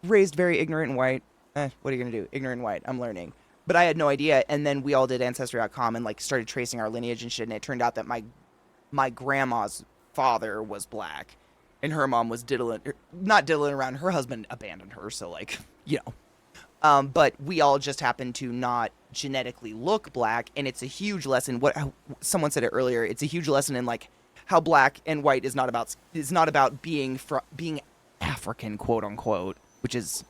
[SPEAKER 1] Raised very ignorant and white. What are you going to do? Ignorant and white. I'm learning. But I had no idea. And then we all did Ancestry.com and, like, started tracing our lineage and shit. And it turned out that my grandma's father was black. And her mom was not diddling around. Her husband abandoned her. So, like, you know. But we all just happen to not genetically look black. And it's a huge lesson. Someone said it earlier. It's a huge lesson in, like, how black and white is not about being African, quote unquote, which is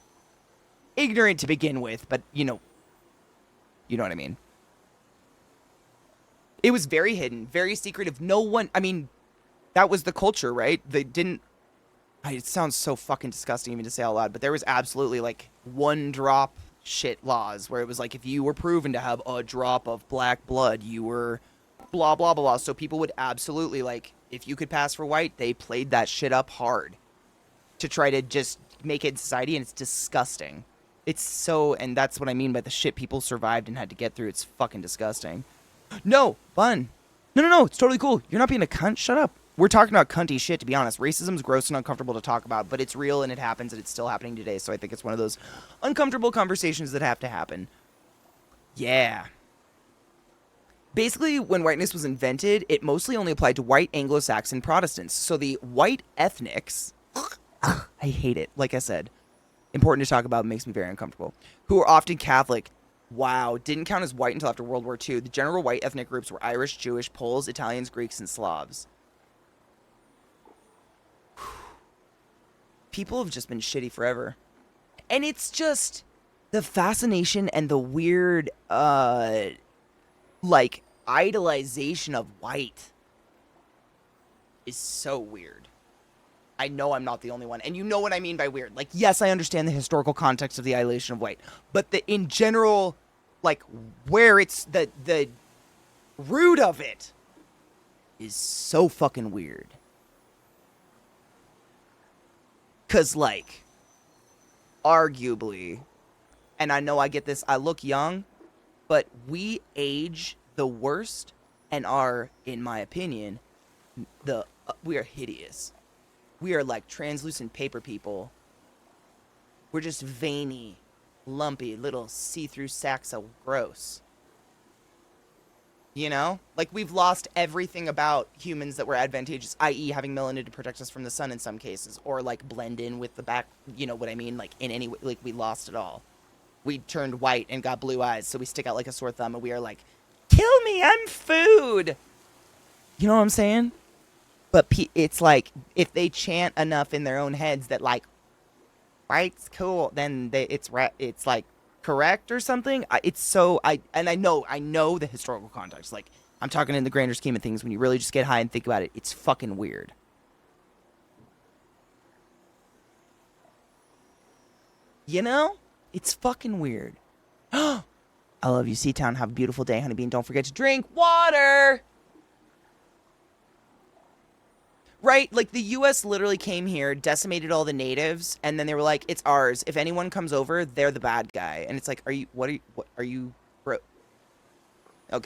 [SPEAKER 1] ignorant to begin with, but you know what I mean. It was very hidden, very secretive. No one, I mean, that was the culture, right? They didn't. It sounds so fucking disgusting even to say out loud, but there was absolutely like one drop shit laws where it was like if you were proven to have a drop of black blood, you were blah, blah, blah, blah. So people would absolutely, like, if you could pass for white, they played that shit up hard to try to just make it in society, and it's disgusting. It's so, and that's what I mean by the shit people survived and had to get through. It's fucking disgusting. No, Bun. No, it's totally cool. You're not being a cunt. Shut up. We're talking about cunty shit, to be honest. Racism is gross and uncomfortable to talk about, but it's real and it happens and it's still happening today, so I think it's one of those uncomfortable conversations that have to happen. Yeah. Basically, when whiteness was invented, it mostly only applied to white Anglo-Saxon Protestants. So the white ethnics, I hate it, like I said, important to talk about, makes me very uncomfortable, who are often Catholic, didn't count as white until after World War II. The general white ethnic groups were Irish, Jewish, Poles, Italians, Greeks, and Slavs. People have just been shitty forever. And it's just the fascination and the weird, like, idolization of white is so weird. I know I'm not the only one. And you know what I mean by weird. Like, yes, I understand the historical context of the idolization of white. But in general, like, where it's the root of it is so fucking weird. Because, like, arguably, and I know I get this, I look young, but we age the worst and are, in my opinion, we are hideous. We are like translucent paper people. We're just veiny, lumpy, little see-through sacks of gross. You know? Like, we've lost everything about humans that were advantageous, i.e. having melanin to protect us from the sun in some cases, or, like, blend in with the back, you know what I mean? Like, in any way, like, we lost it all. We turned white and got blue eyes, so we stick out like a sore thumb, and we are like, kill me, I'm food! You know what I'm saying? But it's like, if they chant enough in their own heads that, like, white's cool, then it's like, correct or something. I know the historical context. Like, I'm talking in the grander scheme of things. When you really just get high and think about it, it's fucking weird. You know? It's fucking weird. I love you, Seatown. Have a beautiful day, honeybee. And don't forget to drink water! Right? Like, the U.S. literally came here, decimated all the natives, and then they were like, it's ours. If anyone comes over, they're the bad guy. And it's like, are you